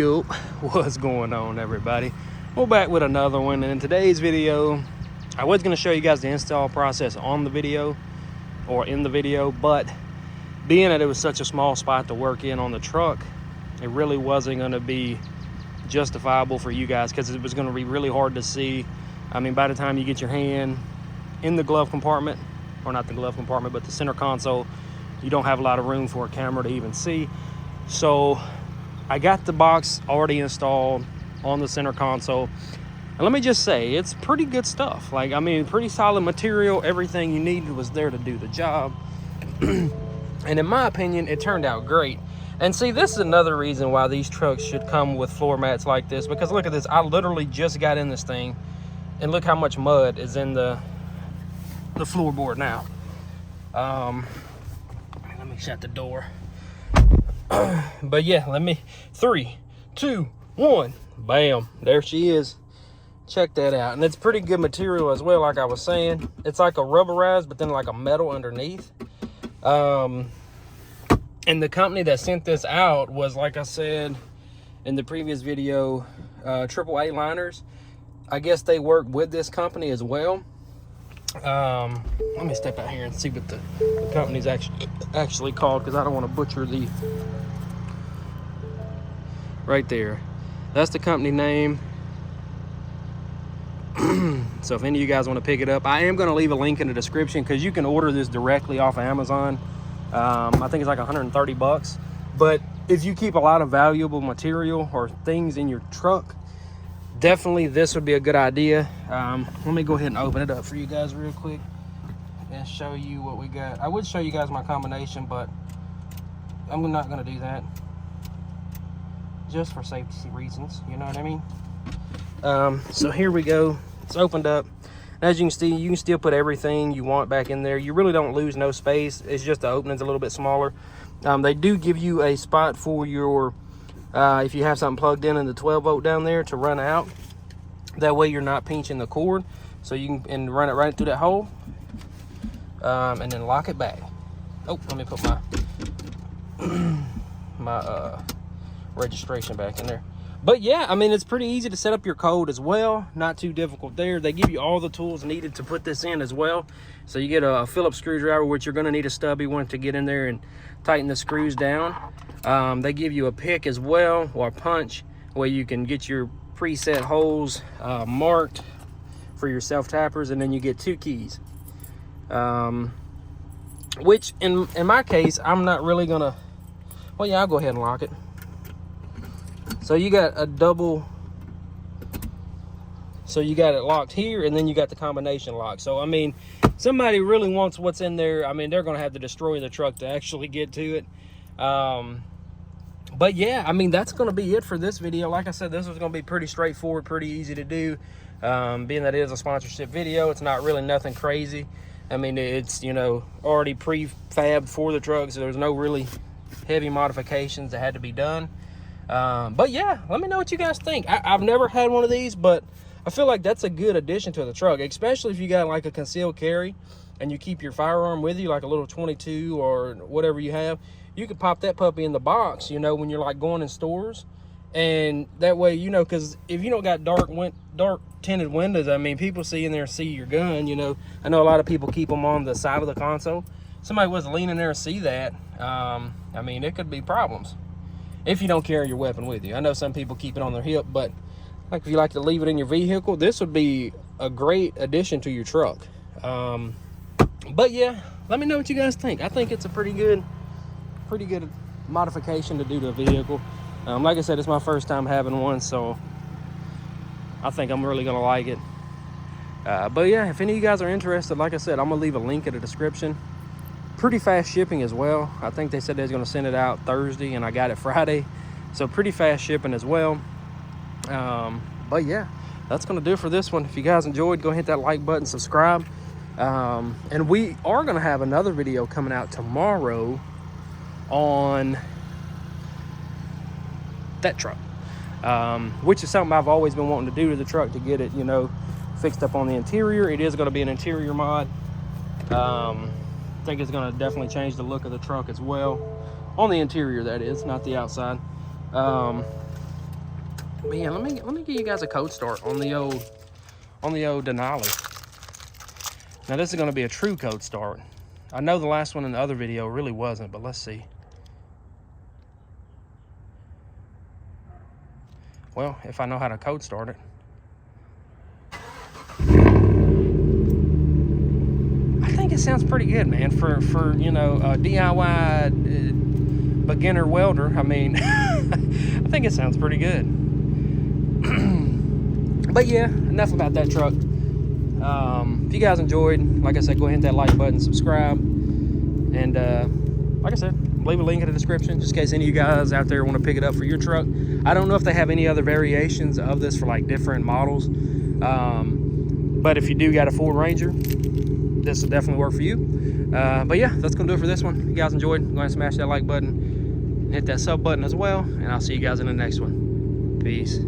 Yo, what's going on, everybody? We're back with another one, and in today's video I was going to show you guys the install process on the video or in the video, but being that it was such a small spot to work in on the truck, it really wasn't going to be justifiable for you guys because it was going to be really hard to see. I mean, by the time you get your hand in the glove compartment, or not the glove compartment but the center console, you don't have a lot of room for a camera to even see. So I got the box already installed on the center console, and let me just say, it's pretty good stuff. Like, I mean, pretty solid material. Everything you needed was there to do the job. And in my opinion, it turned out great. And see, this is another reason why these trucks should come with floor mats like this, because look at this. I literally just got in this thing, and look how much mud is in the floorboard now. Let me shut the door. But yeah, 3, 2, 1, bam, there she is. Check that out. And it's pretty good material as well. Like I was saying, it's like a rubberized but then like a metal underneath. And the company that sent this out was, like I said in the previous video, AAA Liners. I guess they work with this company as well. Let me step out here and see what the company's actually called, because I don't want to butcher the right there. That's the company name. So if any of you guys want to pick it up, I am going to leave a link in the description, because you can order this directly off of Amazon. I think it's like 130 bucks. But if you keep a lot of valuable material or things in your truck, definitely this would be a good idea. Let me go ahead and open it up for you guys real quick and show you what we got. I would show you guys my combination, but I'm not going to do that, just for safety reasons, you know what I mean? So here we go. It's opened up. As you can see, you can still put everything you want back in there. You really don't lose no space. It's just the opening's a little bit smaller. They do give you a spot for your if you have something plugged in the 12 volt down there to run out. That way you're not pinching the cord, so you can run it right through that hole, and then lock it back. Oh, let me put my registration back in there. But yeah, I mean, it's pretty easy to set up your code as well. Not too difficult there. They give you all the tools needed to put this in as well. So you get a Phillips screwdriver, which you're going to need a stubby one to get in there and tighten the screws down. They give you a pick as well, or a punch, where you can get your preset holes marked for your self tappers, and then you get 2 keys. Which in my case, I'm not really gonna, well, yeah, I'll go ahead and lock it. So you got a double, so you got it locked here, and then you got the combination lock. So I mean, somebody really wants what's in there, I mean, they're gonna have to destroy the truck to actually get to it. But yeah, I mean, that's gonna be it for this video. Like I said, this was gonna be pretty straightforward, pretty easy to do. Being that it is a sponsorship video, it's not really nothing crazy. I mean, it's, you know, already prefab for the truck, so there's no really heavy modifications that had to be done. But yeah, let me know what you guys think. I've never had one of these, but I feel like that's a good addition to the truck, especially if you got like a concealed carry and you keep your firearm with you, like a little 22 or whatever you have. You could pop that puppy in the box, you know, when you're like going in stores, and that way, you know, because if you don't got dark tinted windows, I mean, people see in there, see your gun, you know. I know a lot of people keep them on the side of the console. Somebody was leaning there and see that, I mean, it could be problems if you don't carry your weapon with you. I know some people keep it on their hip, but like if you like to leave it in your vehicle, this would be a great addition to your truck. But yeah, let me know what you guys think. I think it's a pretty good modification to do to a vehicle. Like I said, it's my first time having one, so I think I'm really gonna like it. But yeah, if any of you guys are interested, like I said, I'm gonna leave a link in the description. Pretty fast shipping as well. I think they said they was gonna send it out Thursday, and I got it Friday, so pretty fast shipping as well. But yeah, that's gonna do it for this one. If you guys enjoyed, go hit that like button, subscribe. And we are gonna have another video coming out tomorrow on that truck, which is something I've always been wanting to do to the truck, to get it, you know, fixed up on the interior. It is going to be an interior mod. I think it's going to definitely change the look of the truck as well, on the interior, that is, not the outside. But yeah, let me give you guys a code start on the old Denali. Now this is going to be a true code start. I know the last one in the other video really wasn't, but let's see. Well, if I know how to code start it. I think it sounds pretty good, man, for you know, a DIY beginner welder. I mean, I think it sounds pretty good. But yeah, enough about that truck. If you guys enjoyed, like I said, go ahead and hit that like button, subscribe, and like I said, leave a link in the description just in case any of you guys out there want to pick it up for your truck. I don't know if they have any other variations of this for like different models, but if you do got a Ford Ranger, this will definitely work for you. But yeah, that's gonna do it for this one. If you guys enjoyed, go ahead and smash that like button, hit that sub button as well, and I'll see you guys in the next one. Peace.